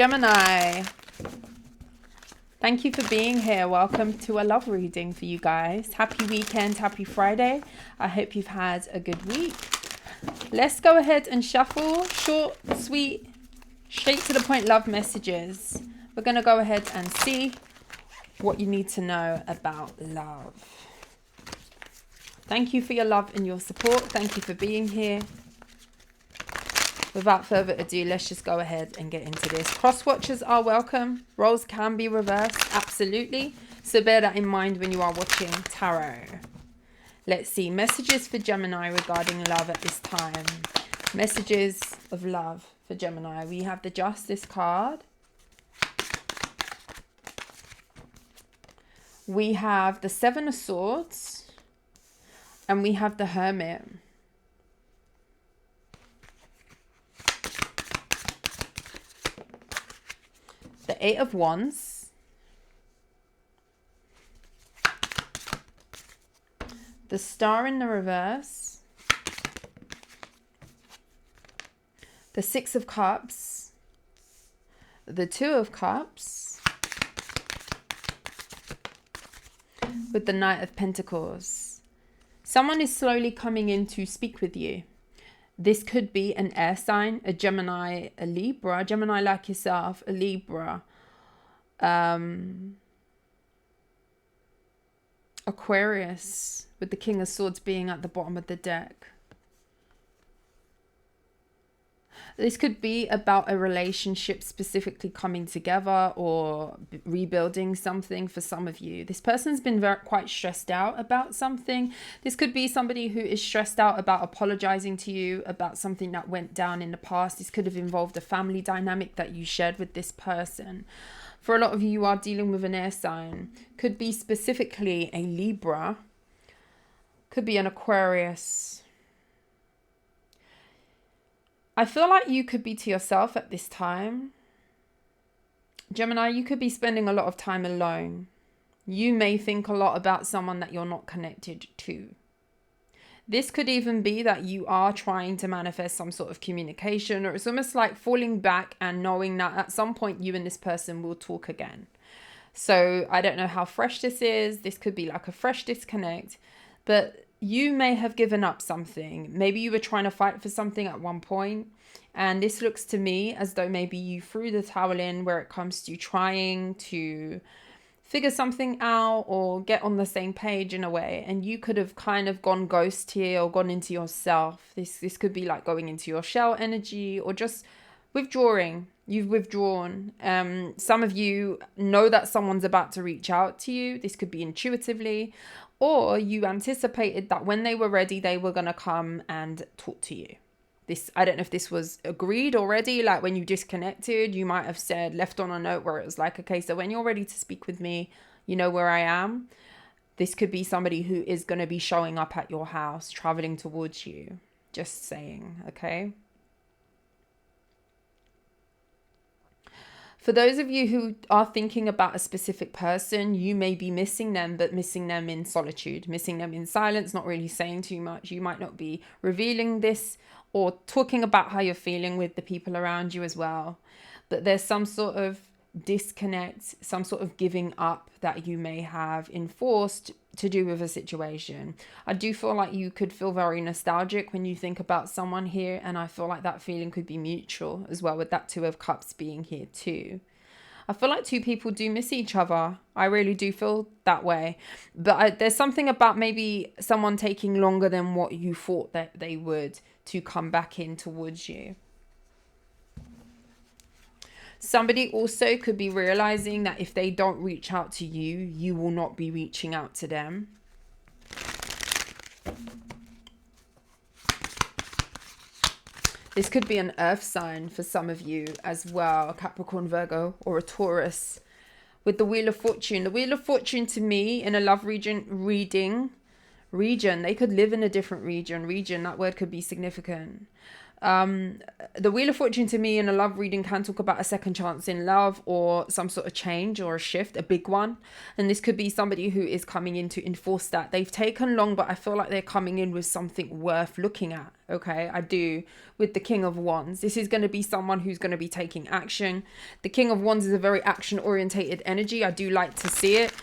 Gemini, thank you for being here. Welcome to a love reading for you guys. Happy weekend, happy Friday. I hope you've had a good week. Let's go ahead and shuffle short, sweet, straight to the point love messages. We're going to go ahead and see what you need to know about love. Thank you for your love and your support. Thank you for being here. Without further ado, let's just go ahead and get into this. Cross watchers are welcome. Roles can be reversed, absolutely. So bear that in mind when you are watching tarot. Let's see. Messages for Gemini regarding love at this time. Messages of love for Gemini. We have the Justice card. We have the Seven of Swords. And we have the Hermit. The Eight of Wands, the Star in the reverse, the Six of Cups, the Two of Cups, with the Knight of Pentacles. Someone is slowly coming in to speak with you. This could be an air sign, a Gemini, a Libra, Gemini like yourself, a Libra, Aquarius, with the King of Swords being at the bottom of the deck. This could be about a relationship specifically coming together or rebuilding something for some of you. This person's been quite stressed out about something. This could be somebody who is stressed out about apologizing to you about something that went down in the past. This could have involved a family dynamic that you shared with this person. For a lot of you, you are dealing with an air sign. Could be specifically a Libra. Could be an Aquarius. I feel like you could be to yourself at this time. Gemini, you could be spending a lot of time alone. You may think a lot about someone that you're not connected to. This could even be that you are trying to manifest some sort of communication, or it's almost like falling back and knowing that at some point you and this person will talk again. So I don't know how fresh this is. This could be like a fresh disconnect, but you may have given up something. Maybe you were trying to fight for something at one point. And this looks to me as though maybe you threw the towel in where it comes to trying to figure something out or get on the same page in a way. And you could have kind of gone ghost here or gone into yourself. This could be like going into your shell energy or just withdrawing. You've withdrawn. Some of you know that someone's about to reach out to you. This could be intuitively. Or you anticipated that when they were ready, they were going to come and talk to you. I don't know if this was agreed already. Like when you disconnected, you might have said, left on a note where it was like, okay, so when you're ready to speak with me, you know where I am. This could be somebody who is going to be showing up at your house, traveling towards you. Just saying, okay? For those of you who are thinking about a specific person, you may be missing them, but missing them in solitude, missing them in silence, not really saying too much. You might not be revealing this or talking about how you're feeling with the people around you as well. But there's some sort of disconnect, some sort of giving up that you may have enforced to do with a situation. I do feel like you could feel very nostalgic when you think about someone here, and I feel like that feeling could be mutual as well, with that Two of Cups being here too. I feel like two people do miss each other. I really do feel that way. But there's something about maybe someone taking longer than what you thought that they would to come back in towards you. Somebody also could be realizing that if they don't reach out to you, you will not be reaching out to them. This could be an earth sign for some of you as well, a Capricorn, Virgo, or a Taurus. With the Wheel of Fortune. The Wheel of Fortune to me in a love region, they could live in a different region, that word could be significant. The Wheel of Fortune to me in a love reading can talk about a second chance in love or some sort of change or a shift, a big one. And this could be somebody who is coming in to enforce that. They've taken long, but I feel like they're coming in with something worth looking at, Okay, I do, with the King of Wands. This is going to be someone who's going to be taking action. The King of Wands is a very action-orientated energy. I do like to see it.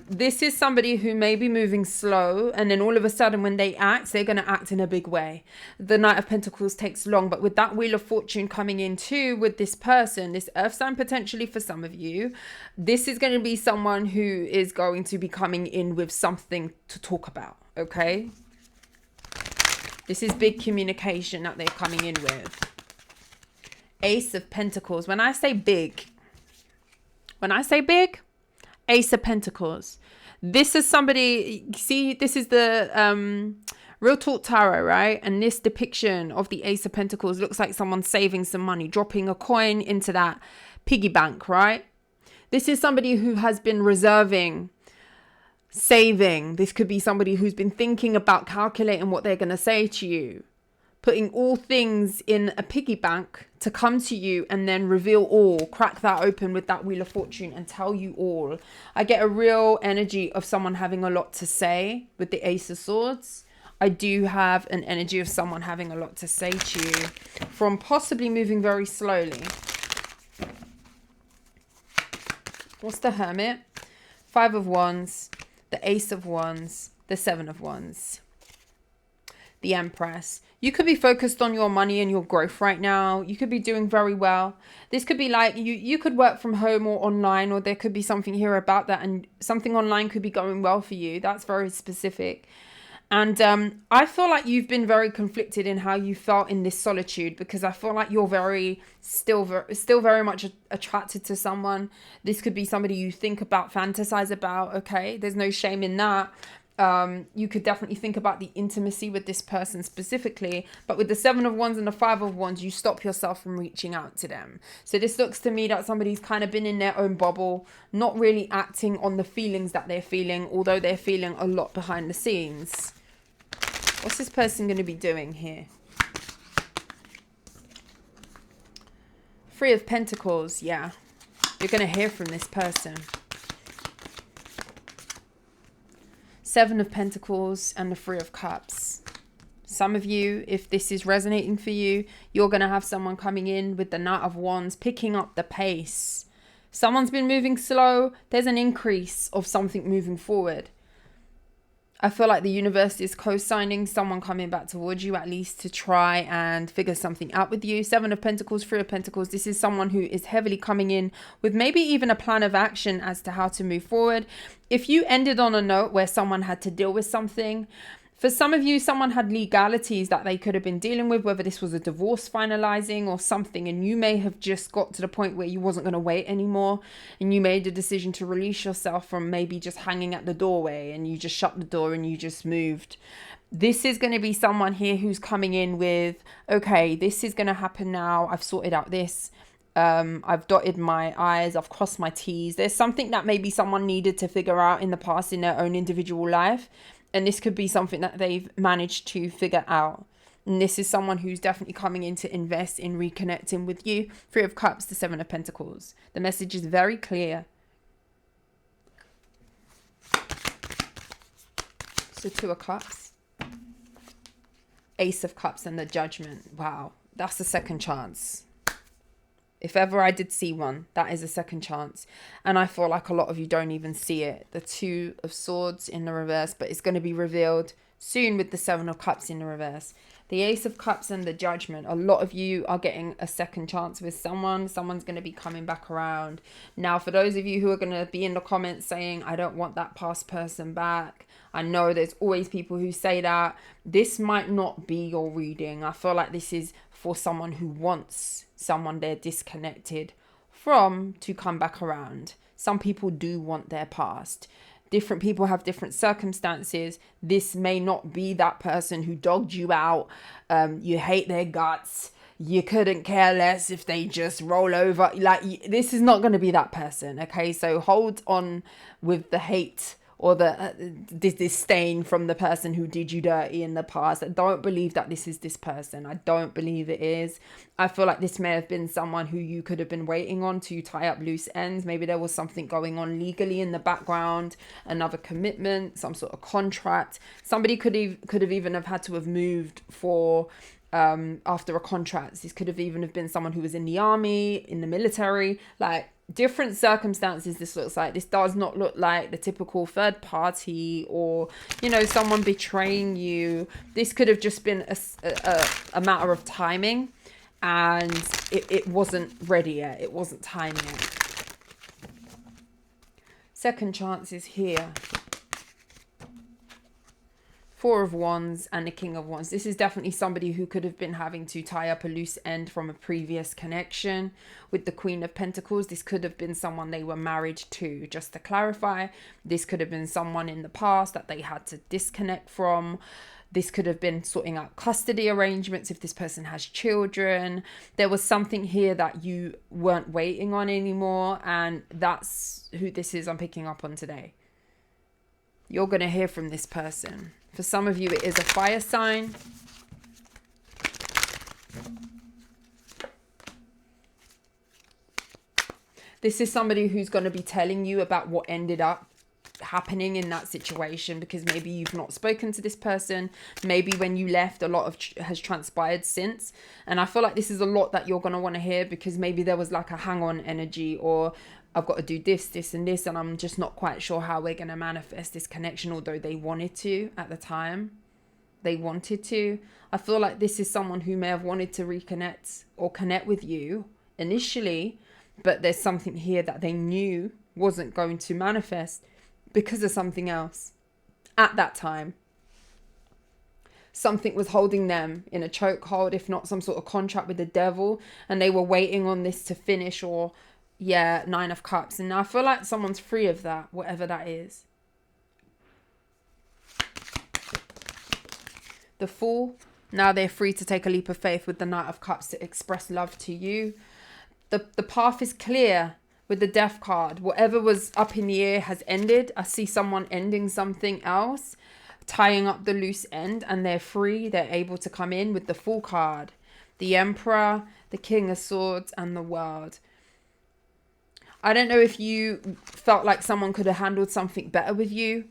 This is somebody who may be moving slow, and then all of a sudden when they act, they're going to act in a big way. The Knight of Pentacles takes long, but with that Wheel of Fortune coming in too with this person, this earth sign potentially for some of you, this is going to be someone who is going to be coming in with something to talk about, okay? This is big communication that they're coming in with. Ace of Pentacles. When I say big, Ace of Pentacles. This is somebody, see, this is the Real Talk Tarot, right? And this depiction of the Ace of Pentacles looks like someone saving some money, dropping a coin into that piggy bank, right? This is somebody who has been reserving, saving. This could be somebody who's been thinking about calculating what they're going to say to you, putting all things in a piggy bank to come to you and then reveal all, crack that open with that Wheel of Fortune and tell you all. I get a real energy of someone having a lot to say with the Ace of Swords. I do have an energy of someone having a lot to say to you from possibly moving very slowly. What's the Hermit? Five of Wands, the Ace of Wands, the Seven of Wands, the Empress. You could be focused on your money and your growth right now. You could be doing very well. This could be like you could work from home or online, or there could be something here about that, and something online could be going well for you. That's very specific. And I feel like you've been very conflicted in how you felt in this solitude, because I feel like you're still very much attracted to someone. This could be somebody you think about, fantasize about. Okay, there's no shame in that. You could definitely think about the intimacy with this person specifically, but with the Seven of Wands and the Five of Wands, you stop yourself from reaching out to them. So this looks to me that somebody's kind of been in their own bubble, not really acting on the feelings that they're feeling, although they're feeling a lot behind the scenes. What's this person going to be doing here? Three of Pentacles, yeah. You're going to hear from this person. Seven of Pentacles and the Three of Cups. Some of you, if this is resonating for you, you're going to have someone coming in with the Knight of Wands, picking up the pace. Someone's been moving slow. There's an increase of something moving forward. I feel like the universe is co-signing someone coming back towards you, at least to try and figure something out with you. Seven of Pentacles, Three of Pentacles. This is someone who is heavily coming in with maybe even a plan of action as to how to move forward. If you ended on a note where someone had to deal with something, for some of you, someone had legalities that they could have been dealing with, whether this was a divorce finalizing or something, and you may have just got to the point where you wasn't going to wait anymore, and you made a decision to release yourself from maybe just hanging at the doorway, and you just shut the door and you just moved. This is going to be someone here who's coming in with, okay, this is going to happen now. I've sorted out this. I've dotted my I's, I've crossed my T's. There's something that maybe someone needed to figure out in the past in their own individual life. And this could be something that they've managed to figure out. And this is someone who's definitely coming in to invest in reconnecting with you. Three of Cups, the Seven of Pentacles. The message is very clear. So Two of Cups. Ace of Cups and the Judgment. Wow, that's the second chance. If ever I did see one, that is a second chance. And I feel like a lot of you don't even see it. The Two of Swords in the reverse, but it's going to be revealed soon with the Seven of Cups in the reverse. The Ace of Cups and the Judgment. A lot of you are getting a second chance with someone. Someone's going to be coming back around. Now, for those of you who are going to be in the comments saying, I don't want that past person back. I know there's always people who say that. This might not be your reading. I feel like this is for someone who wants someone they're disconnected from to come back around. Some people do want their past. Different people have different circumstances. This may not be that person who dogged you out. You hate their guts. You couldn't care less if they just roll over. Like, this is not going to be that person. Okay, so hold on with the hate or this disdain from the person who did you dirty in the past. I don't believe that this is this person. I don't believe it is. I feel like this may have been someone who you could have been waiting on to tie up loose ends. Maybe there was something going on legally in the background, another commitment, some sort of contract. Somebody could have even have had to have moved for after a contract. This could have even have been someone who was in the army, in the military, like different circumstances. This looks like, this does not look like the typical third party or, you know, someone betraying you. This could have just been a matter of timing, and it wasn't ready yet. It wasn't time yet. Second chance is here. Four of Wands and the King of Wands. This is definitely somebody who could have been having to tie up a loose end from a previous connection. With the Queen of Pentacles, this could have been someone they were married to. Just to clarify, this could have been someone in the past that they had to disconnect from. This could have been sorting out custody arrangements if this person has children. There was something here that you weren't waiting on anymore, and that's who this is I'm picking up on today. You're going to hear from this person. For some of you, it is a fire sign. This is somebody who's going to be telling you about what ended up happening in that situation, because maybe you've not spoken to this person. Maybe when you left, a lot of has transpired since. And I feel like this is a lot that you're going to want to hear, because maybe there was like a hang-on energy, or I've got to do this and this, and I'm just not quite sure how we're going to manifest this connection, although they wanted to at the time. They wanted to. I feel like this is someone who may have wanted to reconnect or connect with you initially, but there's something here that they knew wasn't going to manifest because of something else at that time. Something was holding them in a chokehold, if not some sort of contract with the devil, and they were waiting on this to finish, or yeah, Nine of Cups. And I feel like someone's free of that, whatever that is. The Fool. Now they're free to take a leap of faith with the Knight of Cups to express love to you. The path is clear with the Death card. Whatever was up in the air has ended. I see someone ending something else, tying up the loose end, and they're free. They're able to come in with the Fool card. The Emperor, the King of Swords, and the World. I don't know if you felt like someone could have handled something better with you.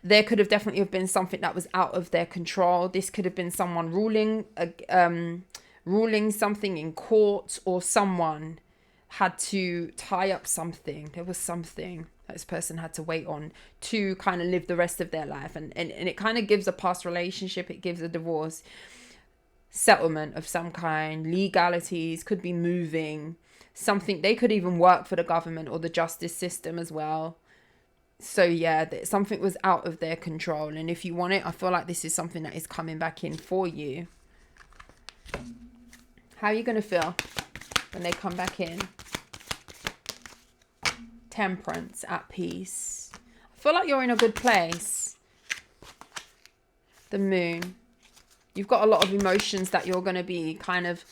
There could have definitely have been something that was out of their control. This could have been someone ruling something in court, or someone had to tie up something. There was something that this person had to wait on to kind of live the rest of their life. And it kind of gives a past relationship. It gives a divorce, settlement of some kind, legalities, could be moving. Something, they could even work for the government or the justice system as well. So yeah, something was out of their control. And if you want it, I feel like this is something that is coming back in for you. How are you going to feel when they come back in? Temperance, at peace. I feel like you're in a good place. The Moon. You've got a lot of emotions that you're going to be kind of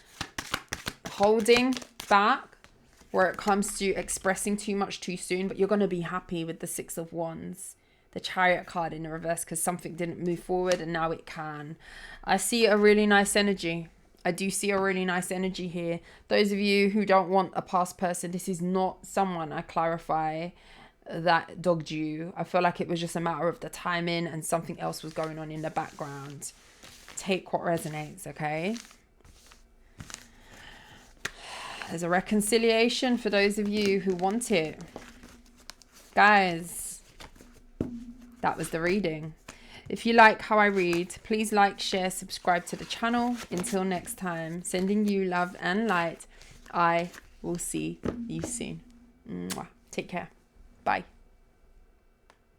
holding back, where it comes to expressing too much too soon, but you're going to be happy with the Six of Wands, the Chariot card in the reverse, because something didn't move forward and now it can. I see a really nice energy. I do see a really nice energy here. Those of you who don't want a past person, this is not someone, I clarify, that dogged you. I feel like it was just a matter of the timing, and something else was going on in the background. Take what resonates, okay? There's a reconciliation for those of you who want it. Guys, that was the reading. If you like how I read, please like, share, subscribe to the channel. Until next time, sending you love and light. I will see you soon. Mwah. Take care. Bye.